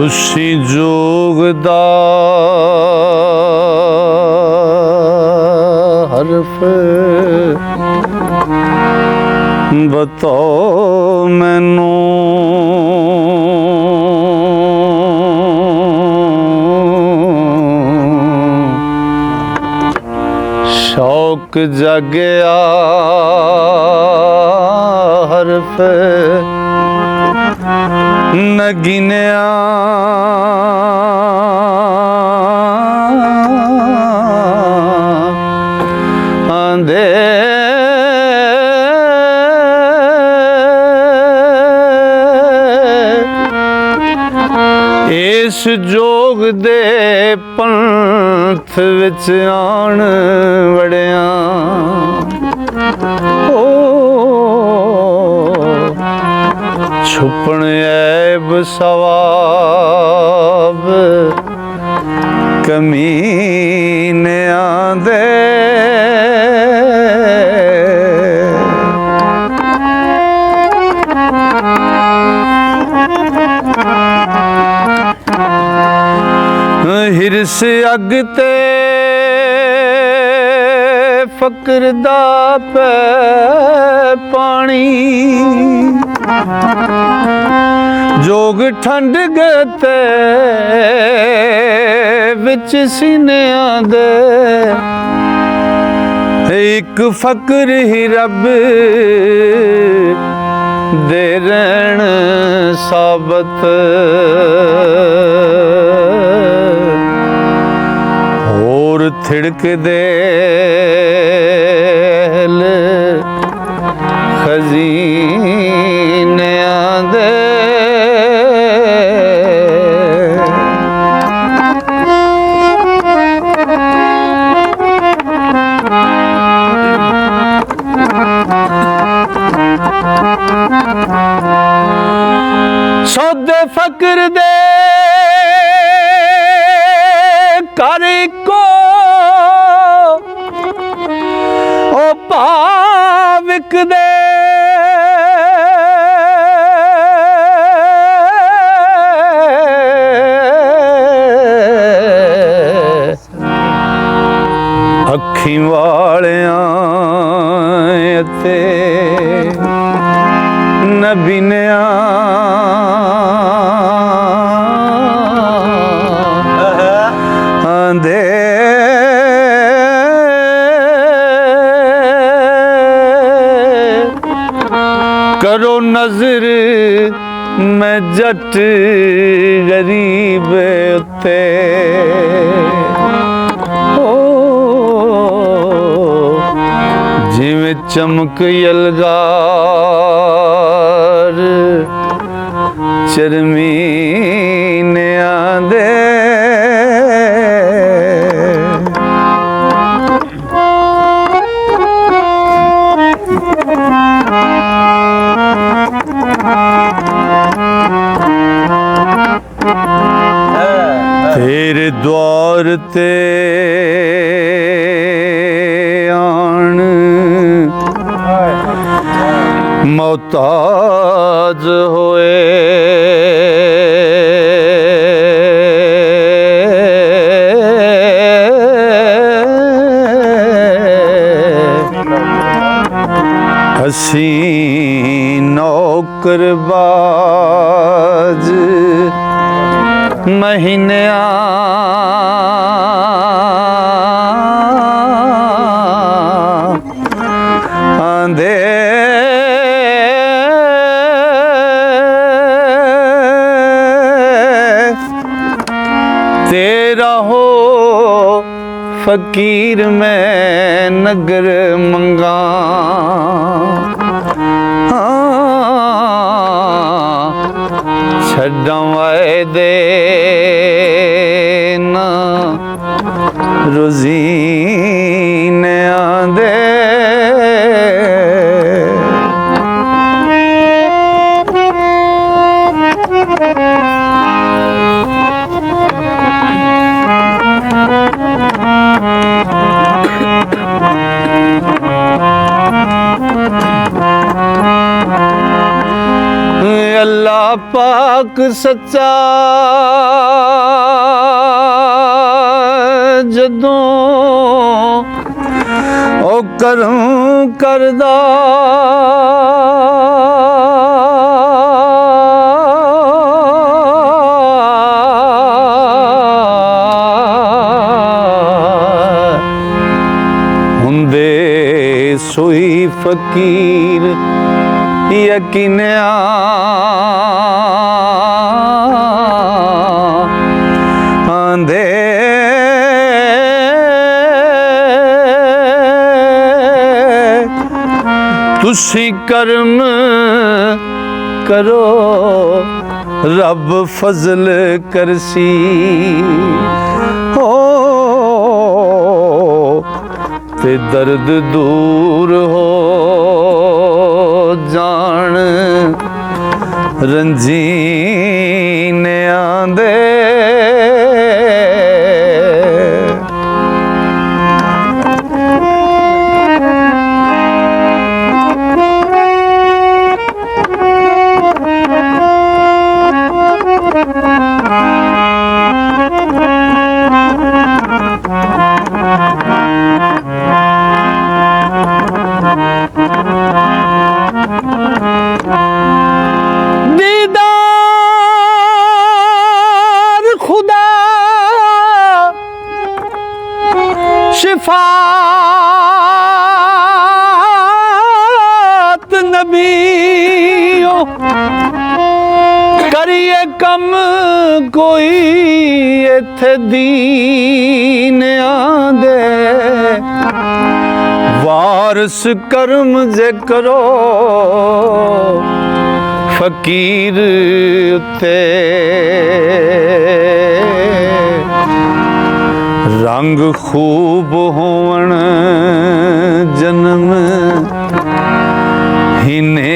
ਤੁਸੀਂ ਜੋਗ ਦਾ ਹਰਫ ਬਤਾਓ ਮੈਨੂੰ, ਸ਼ੌਕ ਜਾਗਿਆ ਹਰਫ ਨ ਗਿਣਿਆ ਆਂਦੇ ਇਸ ਜੋਗ ਦੇ ਪੰਥ ਵਿੱਚ ਆਣ ਵੜਿਆ ਛੁਪਣ ਐਬ ਸਵਾਬ ਕਮੀਨਿਆਂ ਦੇ ਹਿਰਸ ਅੱਗ ਤੇ ਫਕਰ ਦਾ ਪੈ ਪਾਣੀ ਜੋਗ ਠੰਡ ਗਤੇ ਵਿੱਚ ਸੀਨਿਆਂ ਦੇ ਇੱਕ ਫਕਰ ਹੀ ਰੱਬ ਦੇ ਰਹਿਣ ਸਾਬਤ ਹੋਰ ਥਿੜਕਦੇ ਖਜ਼ੀਨਿਆਂ ਦੇ ਸੌਦੇ ਫਕਰ ਦੇ ਕਰ ਕੋ ਉਹ ਭਾਵਿਕ ਦੇ ਅੱਖੀਂ ਵਾਲਿਆਂ ਅਤੇ ਨਬੀਨਿਆਂ ਆਂਦੇ ਕਰੋ ਨਜ਼ਰ ਮੈਂ ਜੱਟ ਗਰੀਬ ਉੱਤੇ ਜਿਵੇਂ ਚਮਕ ਯਲਗਾਰ ਚਰਮੀਨਿਆਂ ਦੇ ਤੇਰੇ ਦੁਆਰ ਤੇ ਆਣ ਮੁਹਤਾਜ ਹੋਏ ਅਸੀਂ ਨੌਕਰਬਾਜ਼ ਮਹੀਨਿਆਂ ਆਂਦੇ ਤੇਰਾ ਹੋ ਫਕੀਰ ਮੈਂ ਨਗਰ ਮੰਗਾ ਛੱਡਾਂ ਵਾਇਦੇ ਨਾ ਰੋਜ਼ੀਨਿਆਂ ਦੇ ਪਾਕ ਸੱਚਾ ਜਦੋਂ ਉਹ ਕਰਮ ਕਰਦਾ ਹੁੰਦੇ ਸੋਈ ਫਕੀਰ ਯਕੀਨਿਆ ਆਂਦੇ ਤੁਸੀਂ ਕਰਮ ਕਰੋ ਰੱਬ ਫਜ਼ਲ ਕਰਸੀ ਹੋ ਤੇ ਦਰਦ ਦੂਰ ਹੋ ਜਾਣ ਰੰਜੀਨਿਆਂ ਦੇ ਦੀਦਾਰ ਖੁਦਾ ਸ਼ਫਾਤ ਨਬੀਓ ਕਰੀਏ ਕੰਮ ਕੋਈ ਇੱਥੇ ਦੀਨਿਆਂ ਦੇ ਵਾਰਸ ਕਰਮ ਜੇ ਕਰੋ ਫਕੀਰ ਉੱਤੇ ਰੰਗ ਖੂਬ ਹੋਵਣ ਜਨਮ ਹੀਨੇ